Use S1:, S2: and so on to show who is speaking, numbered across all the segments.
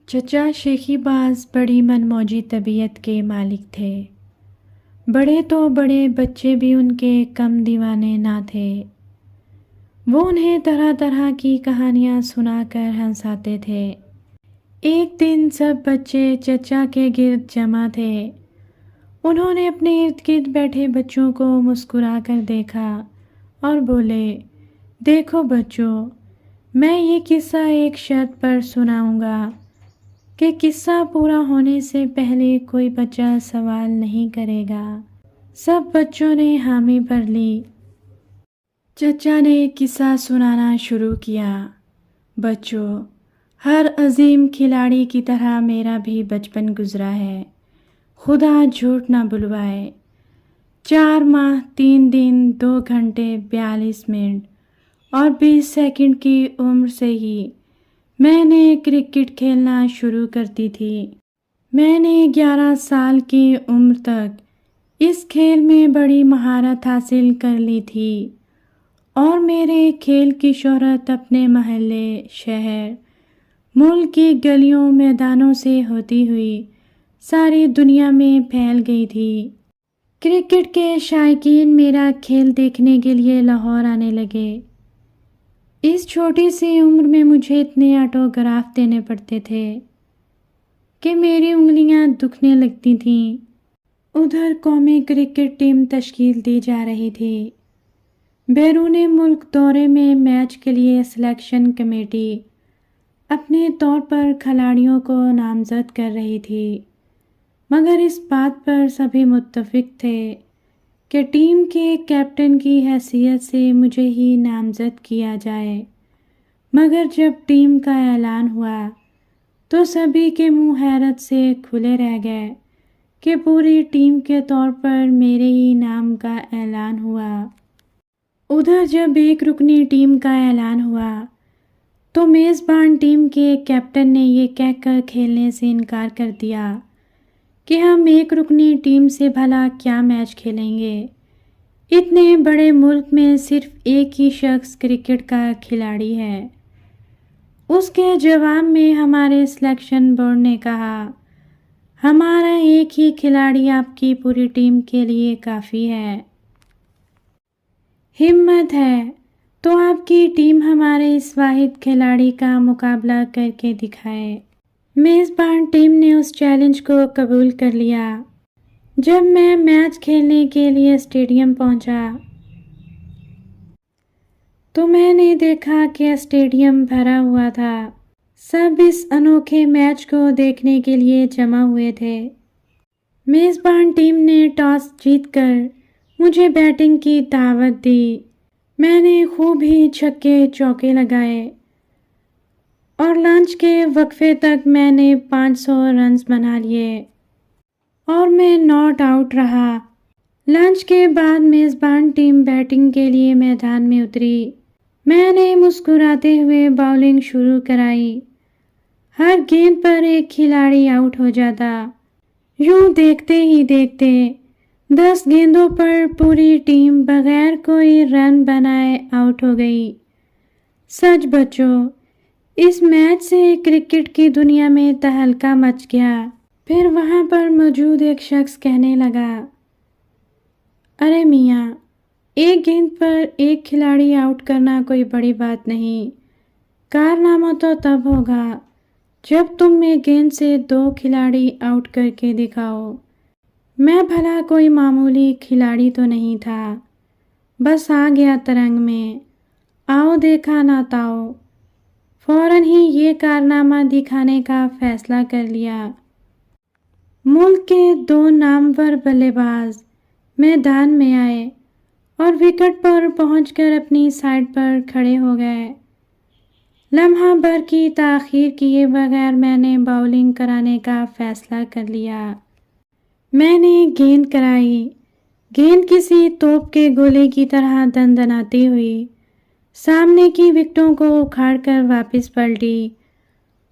S1: چچا شیخی باز بڑی منموجی طبیعت کے مالک تھے۔ بڑے تو بڑے بچے بھی ان کے کم دیوانے نہ تھے۔ وہ انہیں طرح طرح کی کہانیاں سنا کر ہنساتے تھے۔ ایک دن سب بچے چچا کے گرد جمع تھے۔ انہوں نے اپنے ارد گرد بیٹھے بچوں کو مسکرا کر دیکھا اور بولے، دیکھو بچوں، میں یہ قصہ ایک شرط پر سناؤں گا کہ قصہ پورا ہونے سے پہلے کوئی بچہ سوال نہیں کرے گا۔ سب بچوں نے حامی بھر لی۔ چچا نے قصہ سنانا شروع کیا۔ بچوں، ہر عظیم کھلاڑی کی طرح میرا بھی بچپن گزرا ہے، خدا جھوٹ نہ بلوائے۔ 4 ماہ 3 دن 2 گھنٹے 42 منٹ اور 20 سیکنڈ کی عمر سے ہی میں نے کرکٹ کھیلنا شروع کرتی تھی۔ میں نے 11 سال کی عمر تک اس کھیل میں بڑی مہارت حاصل کر لی تھی اور میرے کھیل کی شہرت اپنے محلے، شہر، ملک کی گلیوں میدانوں سے ہوتی ہوئی ساری دنیا میں پھیل گئی تھی۔ کرکٹ کے شائقین میرا کھیل دیکھنے کے لیے لاہور آنے لگے۔ اس چھوٹی سی عمر میں مجھے اتنے آٹوگراف دینے پڑتے تھے کہ میری انگلیاں دکھنے لگتی تھیں۔ ادھر قومی کرکٹ ٹیم تشکیل دی جا رہی تھی۔ بیرون ملک دورے میں میچ کے لیے سلیکشن کمیٹی اپنے طور پر کھلاڑیوں کو نامزد کر رہی تھی، مگر اس بات پر سبھی متفق تھے کہ ٹیم کے کیپٹن کی حیثیت سے مجھے ہی نامزد کیا جائے۔ مگر جب ٹیم کا اعلان ہوا تو سبھی کے منہ حیرت سے کھلے رہ گئے کہ پوری ٹیم کے طور پر میرے ہی نام کا اعلان ہوا۔ ادھر جب ایک رکنی ٹیم کا اعلان ہوا تو میزبان ٹیم کے کیپٹن نے یہ کہہ کر کھیلنے سے انکار کر دیا کہ ہم ایک رکنی ٹیم سے بھلا کیا میچ کھیلیں گے۔ اتنے بڑے ملک میں صرف ایک ہی شخص کرکٹ کا کھلاڑی ہے۔ اس کے جواب میں ہمارے سلیکشن بورڈ نے کہا، ہمارا ایک ہی کھلاڑی آپ کی پوری ٹیم کے لیے کافی ہے۔ ہمت ہے تو آپ کی ٹیم ہمارے اس واحد کھلاڑی کا مقابلہ کر کے دکھائے۔ میزبان ٹیم نے اس چیلنج کو قبول کر لیا۔ جب میں میچ کھیلنے کے لیے اسٹیڈیم پہنچا تو میں نے دیکھا کہ اسٹیڈیم بھرا ہوا تھا۔ سب اس انوکھے میچ کو دیکھنے کے لیے جمع ہوئے تھے۔ میزبان ٹیم نے ٹاس جیت کر مجھے بیٹنگ کی دعوت دی۔ میں نے خوب ہی چھکے چوکے لگائے اور لنچ کے وقفے تک میں نے 500 رنز بنا لیے اور میں ناٹ آؤٹ رہا۔ لنچ کے بعد میزبان ٹیم بیٹنگ کے لیے میدان میں اتری۔ میں نے مسکراتے ہوئے باؤلنگ شروع کرائی۔ ہر گیند پر ایک کھلاڑی آؤٹ ہو جاتا۔ یوں دیکھتے ہی دیکھتے 10 گیندوں پر پوری ٹیم بغیر کوئی رن بنائے آؤٹ ہو گئی۔ سچ بچوں، اس میچ سے کرکٹ کی دنیا میں تہلکہ مچ گیا۔ پھر وہاں پر موجود ایک شخص کہنے لگا، ارے میاں، ایک گیند پر ایک کھلاڑی آؤٹ کرنا کوئی بڑی بات نہیں۔ کارنامہ تو تب ہوگا جب تم ایک گیند سے 2 کھلاڑی آؤٹ کر کے دکھاؤ۔ میں بھلا کوئی معمولی کھلاڑی تو نہیں تھا، بس آ گیا ترنگ میں، آؤ دیکھا نہ تاؤ۔ فوراً ہی یہ کارنامہ دکھانے کا فیصلہ کر لیا۔ ملک کے 2 نامور بلے باز میدان میں آئے اور وکٹ پر پہنچ کر اپنی سائڈ پر کھڑے ہو گئے۔ لمحہ بھر کی تاخیر کیے بغیر میں نے باؤلنگ کرانے کا فیصلہ کر لیا۔ میں نے گیند کرائی۔ گیند کسی توپ کے گولے کی طرح دندناتی ہوئی سامنے کی وکٹوں کو اکھاڑ کر واپس پلٹی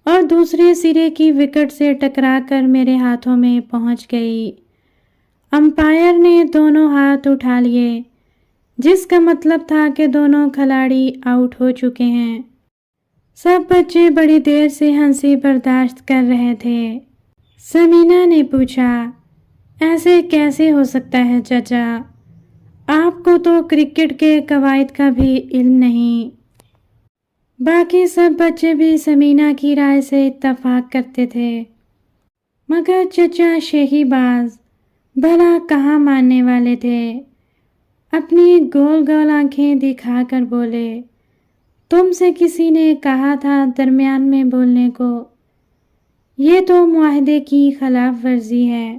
S1: اور دوسرے سرے کی وکٹ سے ٹکرا کر میرے ہاتھوں میں پہنچ گئی۔ امپائر نے دونوں ہاتھ اٹھا لیے، جس کا مطلب تھا کہ دونوں کھلاڑی آؤٹ ہو چکے ہیں۔ سب بچے بڑی دیر سے ہنسی برداشت کر رہے تھے۔ سمینہ نے پوچھا، ایسے کیسے ہو سکتا ہے چچا؟ آپ کو تو کرکٹ کے قواعد کا بھی علم نہیں۔ باقی سب بچے بھی سمینہ کی رائے سے اتفاق کرتے تھے، مگر چچا شیخی باز بھلا کہاں ماننے والے تھے۔ اپنی گول گول آنکھیں دکھا کر بولے، تم سے کسی نے کہا تھا درمیان میں بولنے کو؟ یہ تو معاہدے کی خلاف ورزی ہے،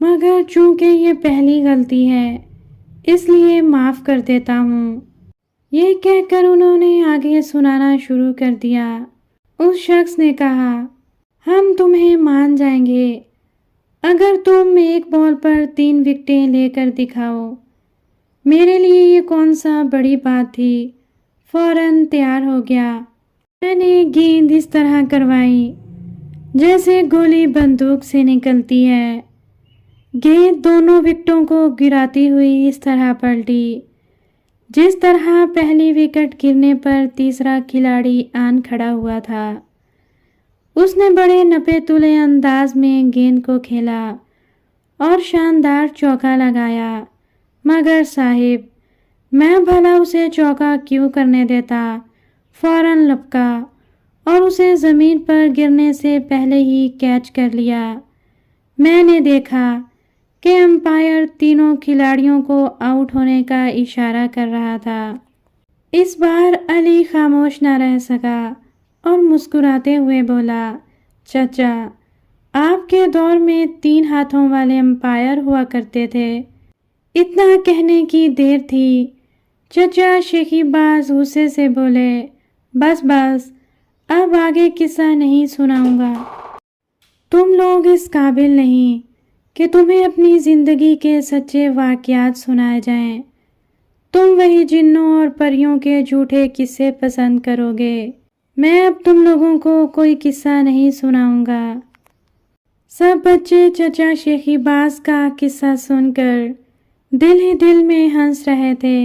S1: مگر چونکہ یہ پہلی غلطی ہے اس لیے معاف کر دیتا ہوں۔ یہ کہہ کر انہوں نے آگے سنانا شروع کر دیا۔ اس شخص نے کہا، ہم تمہیں مان جائیں گے اگر تم ایک بال پر 3 وکٹیں لے کر دکھاؤ۔ میرے لیے یہ کون سا بڑی بات تھی، فوراً تیار ہو گیا۔ میں نے گیند اس طرح کروائی جیسے گولی بندوق سے نکلتی ہے۔ گیند دونوں وکٹوں کو گراتی ہوئی اس طرح پلٹی جس طرح پہلی وکٹ گرنے پر تیسرا کھلاڑی آن کھڑا ہوا تھا۔ اس نے بڑے نپے تلے انداز میں گیند کو کھیلا اور شاندار چوکا لگایا، مگر صاحب میں بھلا اسے چوکا کیوں کرنے دیتا؟ فوراً لپکا اور اسے زمین پر گرنے سے پہلے ہی کیچ کر لیا۔ میں نے دیکھا کہ امپائر تینوں کھلاڑیوں کو آؤٹ ہونے کا اشارہ کر رہا تھا۔ اس بار علی خاموش نہ رہ سکا اور مسکراتے ہوئے بولا، چچا آپ کے دور میں 3 ہاتھوں والے امپائر ہوا کرتے تھے۔ اتنا کہنے کی دیر تھی، چچا شیخی باز غصے سے بولے، بس بس اب آگے قصہ نہیں سناؤں گا۔ تم لوگ اس قابل نہیں کہ تمہیں اپنی زندگی کے سچے واقعات سنائے جائیں۔ تم وہی جنوں اور پریوں کے جھوٹے قصے پسند کرو گے۔ میں اب تم لوگوں کو کوئی قصہ نہیں سناؤں گا۔ سب بچے چچا شیخی باز کا قصہ سن کر دل ہی دل میں ہنس رہے تھے۔